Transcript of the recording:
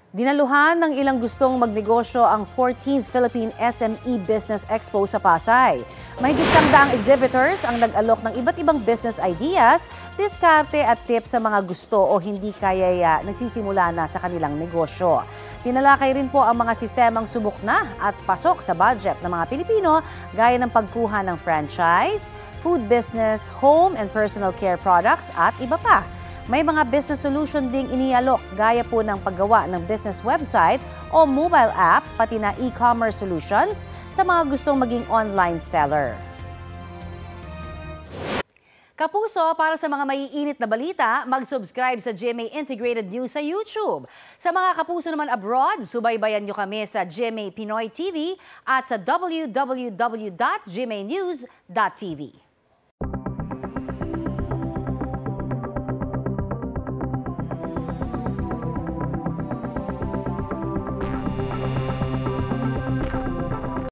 Dinaluhan ng ilang gustong magnegosyo ang 14th Philippine SME Business Expo sa Pasay. Mahigit 100 exhibitors ang nag-alok ng iba't ibang business ideas, diskarte at tips sa mga gusto o hindi kaya nagsisimula na sa kanilang negosyo. Tinalakay rin po ang mga sistemang subok na at pasok sa budget ng mga Pilipino gaya ng pagkuha ng franchise, food business, home and personal care products at iba pa. May mga business solution ding inialok gaya po ng paggawa ng business website o mobile app pati na e-commerce solutions sa mga gustong maging online seller. Kapuso, para sa mga maiinit na balita, mag-subscribe sa GMA Integrated News sa YouTube. Sa mga kapuso naman abroad, subaybayan nyo kami sa GMA Pinoy TV at sa www.gmanews.tv.